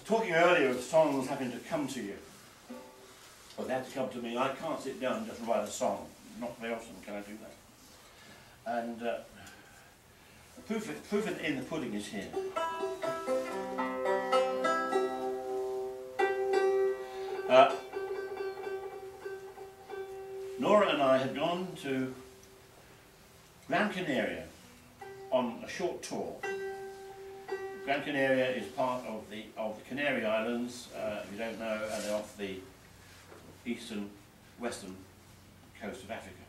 talking earlier of songs having to come to you. Well, they have to come to me. I can't sit down and just write a song. Not very often can I do that. And proof in the pudding is here. Nora and I had gone to Gran Canaria on a short tour. Gran Canaria is part of the Canary Islands, if you don't know, and they're off the western coast of Africa.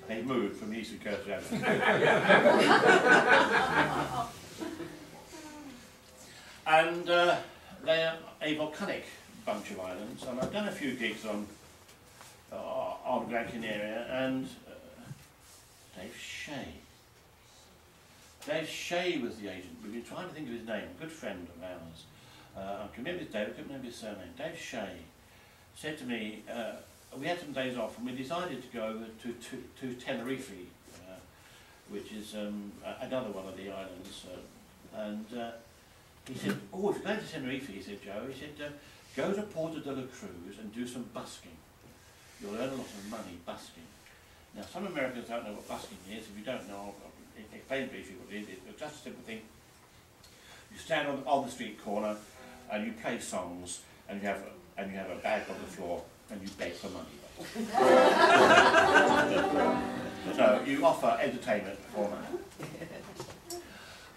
They've moved from the eastern coast of Africa. And they are a volcanic bunch of islands, and I've done a few gigs on Gran Canaria, and Dave Shea was the agent. We've been trying to think of his name, a good friend of ours. I can remember his name, I couldn't remember his surname. Dave Shea said to me, we had some days off and we decided to go to Tenerife, which is another one of the islands. He said, oh, if you're going to Tenerife, he said, Joe, he said, go to Porto de la Cruz and do some busking. You'll earn a lot of money busking. Now, some Americans don't know what busking is. If you don't know, I'll explain briefly what it is. It's just a simple thing. You stand on the street corner and you play songs, and you have a bag on the floor and you beg for money. So you offer entertainment for money.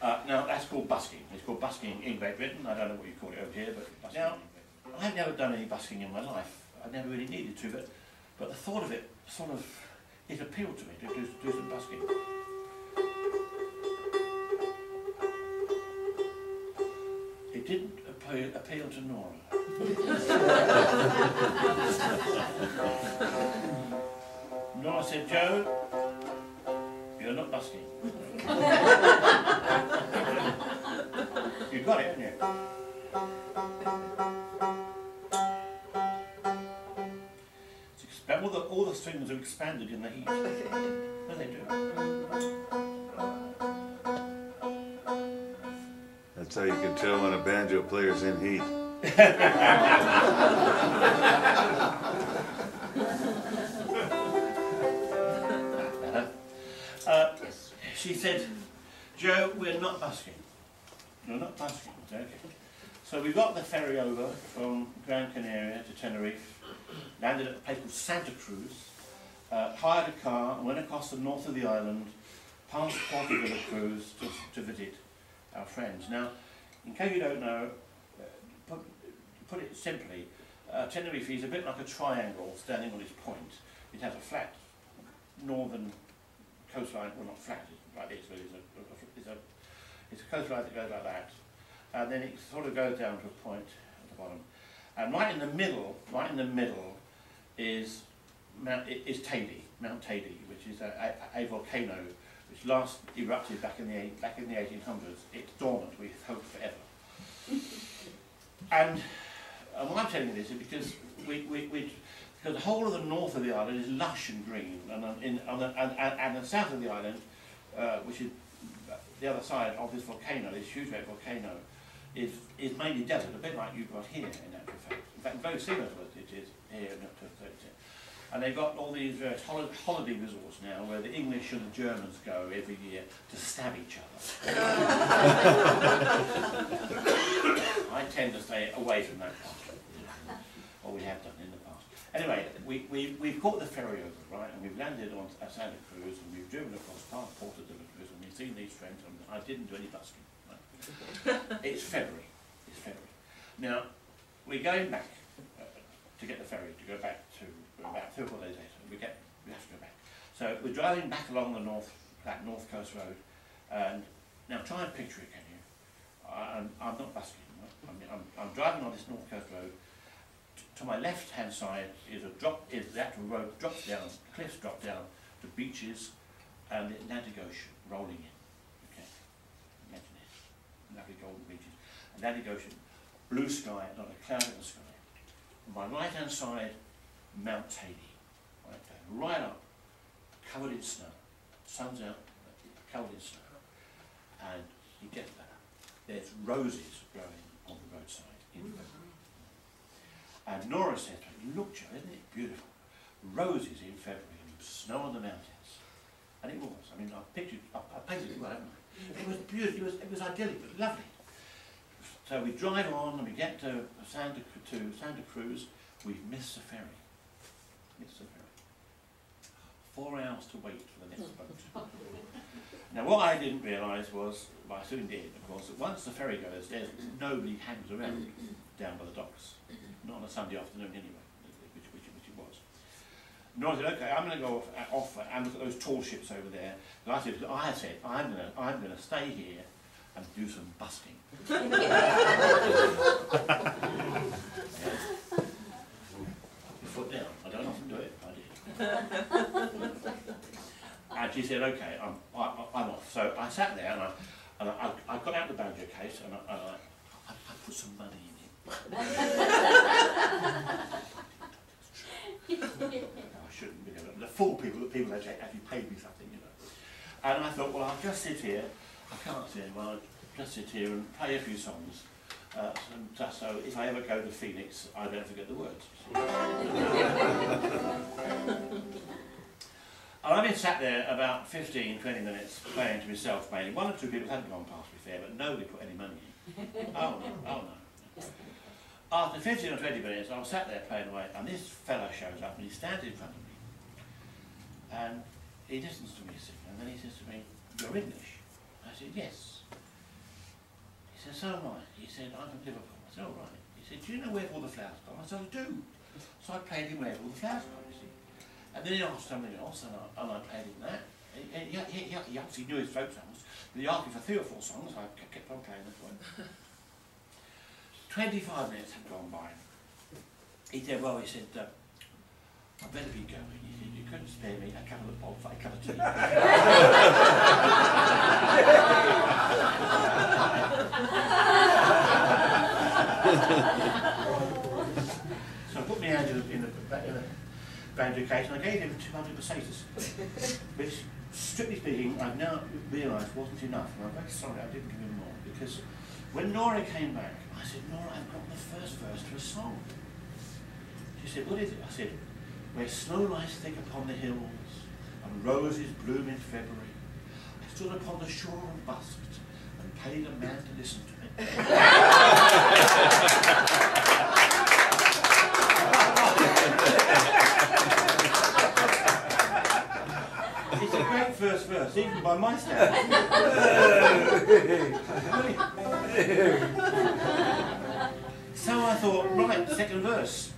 Now that's called busking. It's called busking in Great Britain. I don't know what you call it over here, but busking. Now, I've never done any busking in my life. I never really needed to, but the thought of it sort of, it appealed to me to do some busking. It didn't appeal to Nora. Nora said, Joe, you're not busking. You've got it, haven't you? All the strings are expanded in the heat. No, they do. That's how you can tell when a banjo player's in heat. She said, Joe, we're not busking. We're not busking. Okay. So we got the ferry over from Gran Canaria to Tenerife, landed at a place called Santa Cruz, hired a car and went across the north of the island, past Porto de la Cruz to visit our friends. Now, in case you don't know, put it simply, Tenerife is a bit like a triangle standing on its point. It has a flat northern coastline, well not flat, it's like this, but it's a coastline that goes like that, and then it sort of goes down to a point at the bottom. And right in the middle is Mount Teide, which is a volcano which last erupted back in the 1800s. It's dormant, we hope forever. And why I'm telling you this is because because the whole of the north of the island is lush and green, and the south of the island, which is the other side of this volcano, this huge great volcano, is mainly desert, a bit like you've got here in actual fact. In fact, very similar to what it is here in and they've got all these holiday resorts now where the English and the Germans go every year to stab each other. I tend to stay away from that part, or we have done in the past. Anyway, we've caught the ferry over, right, and we've landed on Santa Cruz, and we've driven across past Porto de la Cruz, and we've seen these friends, and I didn't do any busking. Right? It's February. Now, we're going back to get the ferry, to go back to about 3 or 4 days later. We have to go back. So we're driving back along that north coast road, and now try and picture it, can you? I'm not busking. I'm driving on this north coast road. To my left-hand side is the actual road drops down, cliffs drop down to beaches and the Atlantic Ocean rolling in. Okay, imagine it. Lovely golden beaches. Atlantic Ocean, blue sky, not a cloud in the sky. On my right-hand side, Mount Teide, right up, covered in snow. Sun's out, covered in snow. And you get there. there's roses growing on the roadside in February. And Nora said, look Joe, isn't it beautiful? Roses in February and snow on the mountains. And it was. I mean, I painted it well, haven't I? It was beautiful, it was idyllic, it was lovely. So we drive on and we get to Santa Cruz. We've missed the ferry. Missed the ferry. 4 hours to wait for the next boat. Now what I didn't realise was, well I soon did of course, that once the ferry goes, nobody hangs around down by the docks. Not on a Sunday afternoon anyway, which it was. Nora said, okay, I'm going to go off and look at those tall ships over there. And I said, I'm going to stay here and do some busking. Foot down. I don't often do it, I did. And she said, okay, I'm off. So I sat there and I got out the banjo case and I put some money in it. I shouldn't be doing it. The full people, the people actually paid me something, you know. And I thought, well, I'll just sit here. I can't see anyone. I'll just sit here and play a few songs. So if I ever go to Phoenix, I don't forget the words. And I've been sat there about 15, 20 minutes playing to myself mainly. 1 or 2 people hadn't gone past me fair, but nobody put any money in. Oh no. After 15 or 20 minutes, I was sat there playing away, and this fella shows up and he stands in front of me. And he listens to me sing, and then he says to me, "You're English?" I said, "Yes." He said, "So am I." He said, "I'm from Liverpool." I said, "All right." He said, "Do you know where all the flowers come?" I said, "I do." So I played him where all the flowers come, you see. And then he asked something else, and I played him that. He obviously knew his folk songs, but he asked me for 3 or 4 songs, so I kept on playing this one. 25 minutes had gone by. He said, well, he said, I better be going. He said, you couldn't spare me a couple of bob for a cup of tea. So I put my hand in the banjo case and I gave him 200 pesetas, which, strictly speaking, I've now realised wasn't enough, and I'm very sorry I didn't give him more, because when Nora came back, I said, "Nora, I've got the first verse to a song." She said, "What is it?" I said, "Where snow lies thick upon the hills, and roses bloom in February, I stood upon the shore and busked, and paid a man to listen to me." It's a great first verse, even by my standards. So I thought, right, second verse.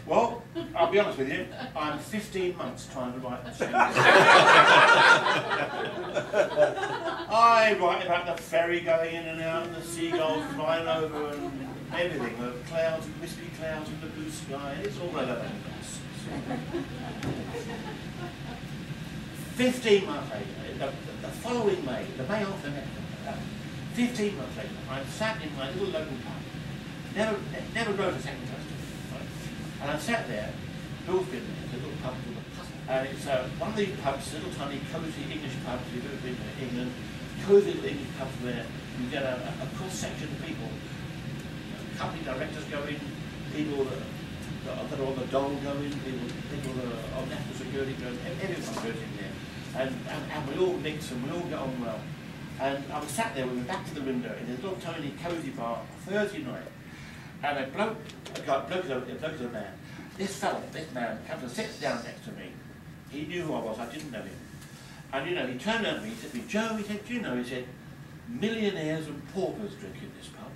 Well, I'll be honest with you, I'm 15 months trying to write this. I write about the ferry going in and out, and the seagulls flying over, and everything, the clouds, wispy clouds in the blue sky, and it's all relevant. 15 months later, the following May, the May after next, 15 months later, I'm sat in my little local pub, never wrote a second verse, right? And I'm sat there, who's been there, it's a little pub called the Puzzle, and it's one of these pubs, little tiny cosy English pubs, if you've ever been to England, cosy little English pubs where you get a cross-section of people, company directors go in, people that are on the dole go in, people that are on national security go in, everyone goes in there. And we all mix and we all get on well. And I was sat there with my back to the window in this little tiny cosy bar Thursday night. And a bloke is a man. This man comes and sits down next to me. He knew who I was, I didn't know him. And you know, he turned around to me, he said to me, "Joe," he said, "do you know," he said, "millionaires and paupers drink in this pub."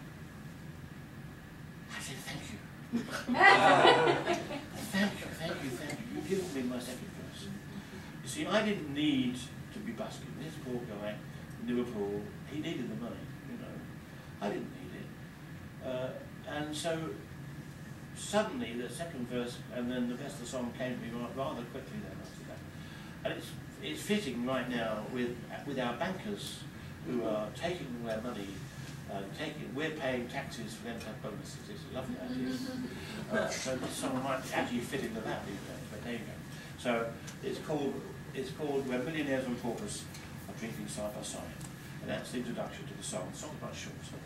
I said, "Thank you." Thank you. You've given me my second verse. You see, I didn't need to be busking. This poor guy in Liverpool, he needed the money, you know. I didn't need it. And so suddenly the second verse and then the rest of the song came to me rather quickly then after that. And it's fitting right now with our bankers who are taking their money. We're paying taxes for them to have bonuses. It's a lovely idea. So this song might actually fit into that these days, but there you go. So it's called Where Millionaires and Paupers Are Drinking Side by Side. And that's the introduction to the song. The song's quite short, so